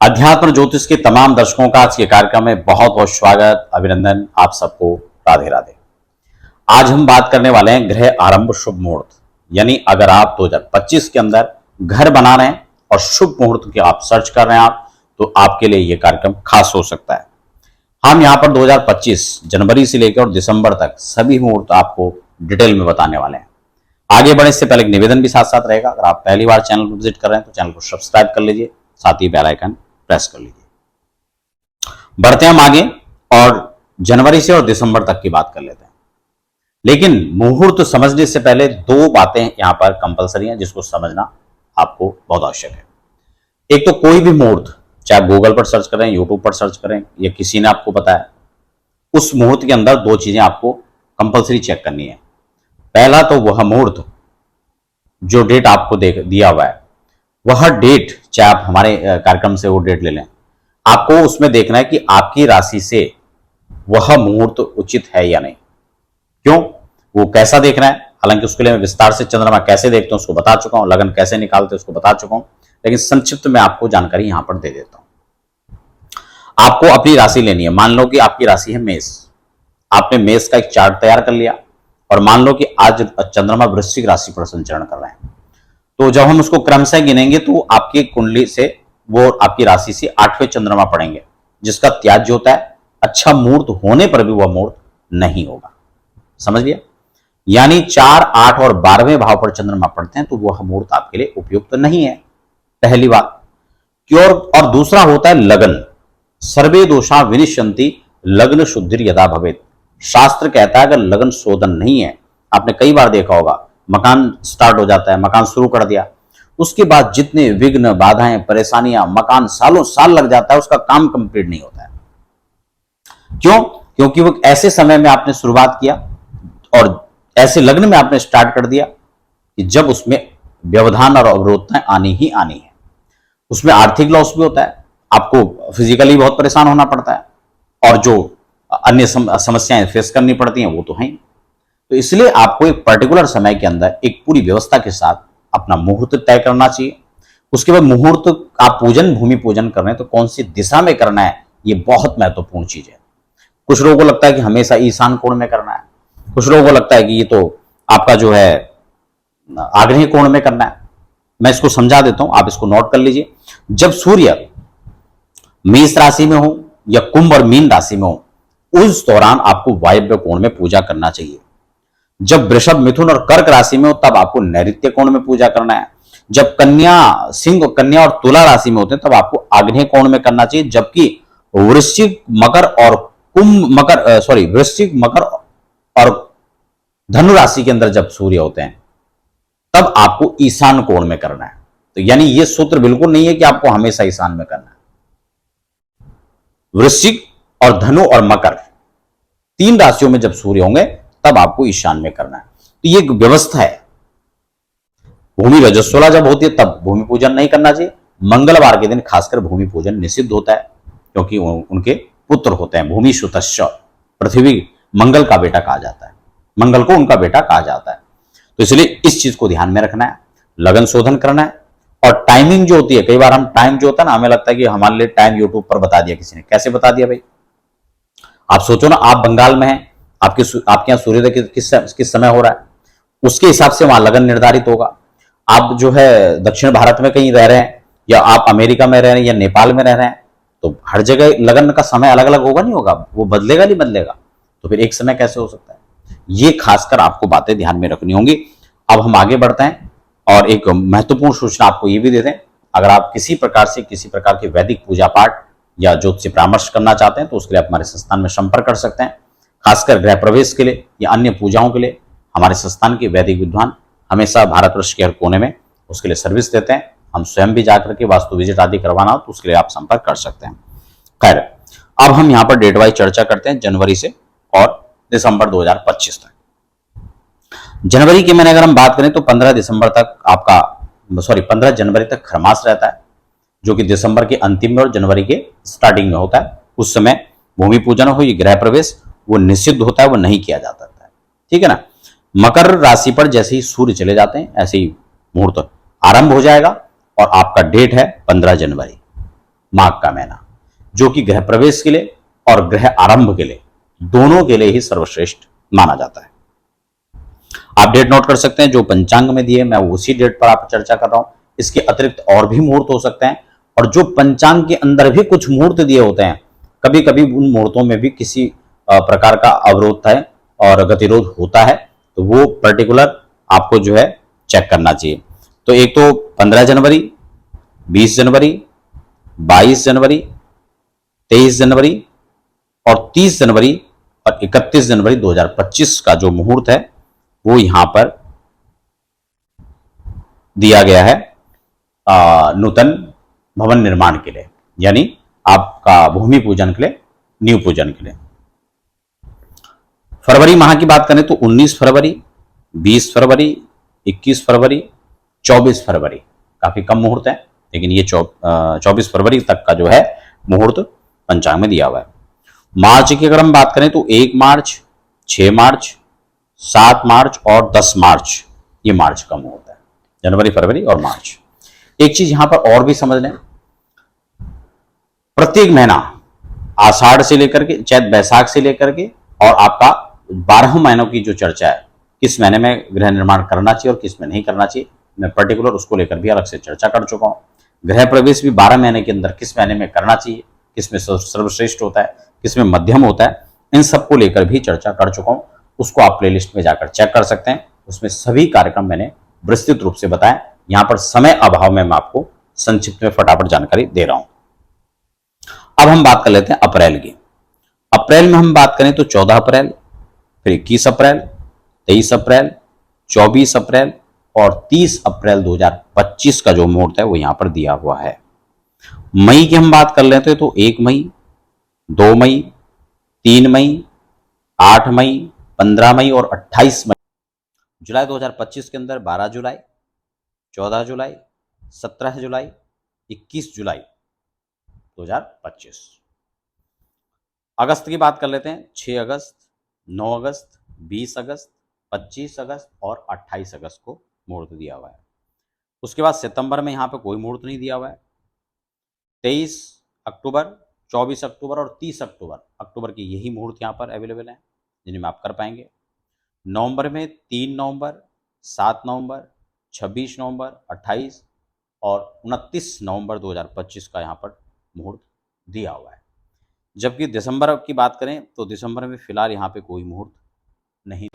अध्यात्म ज्योतिष के तमाम दर्शकों का आज के कार्यक्रम में बहुत बहुत स्वागत, अभिनंदन। आप सबको राधे राधे। आज हम बात करने वाले हैं ग्रह आरंभ शुभ मुहूर्त, यानी अगर आप 2025 के अंदर घर बना रहे हैं और शुभ मुहूर्त की आप सर्च कर रहे हैं तो आपके लिए यह कार्यक्रम खास हो सकता है। हम यहाँ पर 2025 जनवरी से लेकर और दिसंबर तक सभी मुहूर्त आपको डिटेल में बताने वाले हैं। आगे बढ़ने से पहले एक निवेदन भी साथ साथ रहेगा, अगर आप पहली बार चैनल को विजिट कर रहे हैं तो चैनल को सब्सक्राइब कर लीजिए, साथ ही बेल आइकन प्रेस कर लीजिए। बढ़ते हैं हम आगे और जनवरी से और दिसंबर तक की बात कर लेते हैं। लेकिन मुहूर्त समझने से पहले दो बातें यहां पर कंपलसरी हैं जिसको समझना आपको बहुत आवश्यक है। एक तो कोई भी मुहूर्त, चाहे आप गूगल पर सर्च करें, यूट्यूब पर सर्च करें या किसी ने आपको बताया, उस मुहूर्त के अंदर दो चीजें आपको कंपलसरी चेक करनी है। पहला तो वह मुहूर्त जो डेट आपको दिया हुआ है, वह डेट, चाहे आप हमारे कार्यक्रम से वो डेट ले लें, आपको उसमें देखना है कि आपकी राशि से वह मुहूर्त उचित है या नहीं। क्यों, वो कैसा देखना है, हालांकि उसके लिए मैं विस्तार से चंद्रमा कैसे देखते हैं उसको बता चुका हूं, लगन कैसे निकालते हैं उसको बता चुका हूं, लेकिन संक्षिप्त में आपको जानकारी यहां पर दे देता हूं। आपको अपनी राशि लेनी है। मान लो कि आपकी राशि है मेष, आपने मेष का एक चार्ट तैयार कर लिया और मान लो कि आज चंद्रमा वृश्चिक राशि पर संचरण कर रहे हैं, तो जब हम उसको क्रमशः गिनेंगे तो आपकी कुंडली से वो आपकी राशि से 8वें चंद्रमा पड़ेंगे, जिसका त्याज्य होता है। अच्छा मुहूर्त होने पर भी वह मुहूर्त नहीं होगा, समझ लिया। यानी 4, 8 और 12वें भाव पर चंद्रमा पड़ते हैं तो वह मुहूर्त आपके लिए उपयुक्त नहीं है, पहली बात। क्यों? और दूसरा होता है लगन। सर्वे दोषा विनिश्यन्ति लग्न शुद्धिर यदा भवेत्। शास्त्र कहता है अगर लगन शोधन नहीं है, आपने कई बार देखा होगा, मकान स्टार्ट हो जाता है, मकान शुरू कर दिया, उसके बाद जितने विघ्न, बाधाएं, परेशानियां, मकान सालों साल लग जाता है, उसका काम कंप्लीट नहीं होता है। क्यों? क्योंकि वो ऐसे समय में आपने शुरुआत किया और ऐसे लग्न में आपने स्टार्ट कर दिया कि जब उसमें व्यवधान और अवरोधताएं आनी ही आनी है। उसमें आर्थिक लॉस भी होता है, आपको फिजिकली बहुत परेशान होना पड़ता है, और जो अन्य समस्याएं फेस करनी पड़ती हैं वो तो हैं। तो इसलिए आपको एक पर्टिकुलर समय के अंदर एक पूरी व्यवस्था के साथ अपना मुहूर्त तय करना चाहिए। उसके बाद मुहूर्त आप पूजन, भूमि पूजन कर रहे हैं तो कौन सी दिशा में करना है, ये बहुत महत्वपूर्ण चीज है। कुछ लोगों को लगता है कि हमेशा ईशान कोण में करना है, कुछ लोगों को लगता है कि ये तो आपका जो है आग्नेय कोण में करना है। मैं इसको समझा देता हूं, आप इसको नोट कर लीजिए। जब सूर्य मेष राशि में हो या कुंभ और मीन राशि में हो, उस दौरान आपको वायव्य कोण में पूजा करना चाहिए। जब वृषभ, मिथुन और कर्क राशि में हो तब आपको नैऋत्य कोण में पूजा करना है। जब कन्या, सिंह, कन्या और तुला राशि में होते हैं तब आपको आग्नेय कोण में करना चाहिए। जबकि वृश्चिक, मकर और वृश्चिक, मकर और धनु राशि के अंदर जब सूर्य होते हैं तब आपको ईशान कोण में करना है। तो यानी यह सूत्र बिल्कुल नहीं है कि आपको हमेशा ईशान में करना है। वृश्चिक और धनु और मकर, तीन राशियों में जब सूर्य होंगे तब आपको ईशान में करना है। तो ये एक व्यवस्था है। भूमि रजस्वला जब होती है तब भूमि पूजन नहीं करना चाहिए। मंगलवार के दिन खासकर भूमि पूजन निषिद्ध होता है, क्योंकि उनके पुत्र होते हैं। भूमि सुतश्च, पृथ्वी मंगल का बेटा कहा जाता है, मंगल को उनका बेटा कहा जाता है। तो इसलिए इस चीज को ध्यान में रखना है, लगन शोधन करना है। और टाइमिंग जो होती है, कई बार हम टाइम जो होता है ना, हमें लगता है कि हमारे लिए टाइम यूट्यूब पर बता दिया किसी ने। कैसे बता दिया भाई? आप सोचो ना, आप बंगाल में हैं, आपके यहाँ सूर्योदय किस समय हो रहा है, उसके हिसाब से वहां लगन निर्धारित होगा। आप जो है दक्षिण भारत में कहीं रह रहे हैं, या आप अमेरिका में रह रहे हैं, या नेपाल में रह रहे हैं, तो हर जगह लगन का समय अलग अलग होगा, नहीं होगा, वो बदलेगा नहीं बदलेगा। तो फिर एक समय कैसे हो सकता है? ये खासकर आपको बातें ध्यान में रखनी होंगी। अब हम आगे बढ़ते हैं और एक महत्वपूर्ण सूचना आपको ये भी दे दें। अगर आप किसी प्रकार के वैदिक पूजा पाठ या ज्योतिष से परामर्श करना चाहते हैं तो उसके लिए आप हमारे संस्थान में संपर्क कर सकते हैं। खासकर गृह प्रवेश के लिए या अन्य पूजाओं के लिए हमारे संस्थान के वैदिक विद्वान हमेशा भारतवर्ष के हर कोने में उसके लिए सर्विस देते हैं। हम स्वयं भी जाकर के वास्तु विजिट आदि करवाना हो तो उसके लिए आप संपर्क कर सकते हैं। खैर, अब हम यहाँ पर डेट वाइज चर्चा करते हैं जनवरी से और दिसंबर 2025 तक। जनवरी की मैंने अगर हम बात करें तो 15 जनवरी तक खरमास रहता है, जो कि दिसंबर के अंतिम में और जनवरी के स्टार्टिंग में होता है। उस समय भूमि पूजन हो, ये गृह प्रवेश वो निषिद्ध होता है, वो नहीं किया जाता है। ठीक है ना। मकर राशि पर जैसे ही सूर्य चले जाते हैं ऐसे ही मुहूर्त आरंभ हो जाएगा और आपका डेट है 15 जनवरी, माघ का महीना, जो कि गृह प्रवेश के लिए और गृह आरंभ के लिए दोनों के लिए ही सर्वश्रेष्ठ माना जाता है। आप डेट नोट कर सकते हैं, जो पंचांग में दिए मैं उसी डेट पर आप चर्चा कर रहा हूं। इसके अतिरिक्त और भी मुहूर्त हो सकते हैं, और जो पंचांग के अंदर भी कुछ मुहूर्त दिए होते हैं, कभी कभी उन मुहूर्तों में भी किसी प्रकार का अवरोध है और गतिरोध होता है, तो वो पर्टिकुलर आपको जो है चेक करना चाहिए। तो एक तो 15 जनवरी, 20 जनवरी, 22 जनवरी, 23 जनवरी और 30 जनवरी और 31 जनवरी 2025 का जो मुहूर्त है वो यहां पर दिया गया है नूतन भवन निर्माण के लिए, यानी आपका भूमि पूजन के लिए, नींव पूजन के लिए। फरवरी माह की बात करें तो 19 फरवरी, 20 फरवरी, 21 फरवरी, 24 फरवरी, काफी कम मुहूर्त है, लेकिन ये 24 फरवरी तक का जो है मुहूर्त पंचांग में दिया हुआ है। मार्च की अगर हम बात करें तो 1 मार्च, 6 मार्च, 7 मार्च और 10 मार्च, ये मार्च का मुहूर्त है। जनवरी, फरवरी और मार्च। एक चीज यहां पर और भी समझ लें, प्रत्येक महीना आषाढ़ से लेकर के चैत बैसाख से लेकर के और आपका 12 महीनों की जो चर्चा है, किस महीने में गृह निर्माण करना चाहिए और किस में नहीं करना चाहिए, मैं पर्टिकुलर उसको लेकर भी अलग से चर्चा कर चुका हूं। गृह प्रवेश भी 12 महीने के अंदर किस महीने में करना चाहिए, किस में सर्वश्रेष्ठ होता है, किस में मध्यम होता है, इन सबको लेकर भी चर्चा कर चुका हूं। उसको आप प्लेलिस्ट में जाकर चेक कर सकते हैं, उसमें सभी कार्यक्रम मैंने विस्तृत रूप से बताए। यहां पर समय अभाव में मैं आपको संक्षिप्त में फटाफट जानकारी दे रहा हूं। अब हम बात कर लेते हैं अप्रैल की। अप्रैल में हम बात करें तो 14 अप्रैल, फिर 21 अप्रैल, 23 अप्रैल, 24 अप्रैल और 30 अप्रैल 2025 का जो मुहूर्त है वो यहां पर दिया हुआ है। मई की हम बात कर लेते हैं तो 1 मई, 2 मई, 3 मई, 8 मई, 15 मई और 28 मई। जुलाई 2025 के अंदर 12 जुलाई, 14 जुलाई, 17 जुलाई, 21 जुलाई 2025। अगस्त की बात कर लेते हैं, 6 अगस्त, 9 अगस्त, 20 अगस्त, 25 अगस्त और 28 अगस्त को मुहूर्त दिया हुआ है। उसके बाद सितंबर में यहाँ पे कोई मुहूर्त नहीं दिया हुआ है। 23 अक्टूबर, 24 अक्टूबर और 30 अक्टूबर की यही मुहूर्त यहाँ पर अवेलेबल हैं, जिन्हें आप कर पाएंगे। नवंबर में 3 नवंबर, 7 नवंबर, 26 नवंबर, 28 और 29 नवंबर 2025 का यहाँ पर मुहूर्त दिया हुआ है। जबकि दिसंबर की बात करें तो दिसंबर में फिलहाल यहाँ पे कोई मुहूर्त नहीं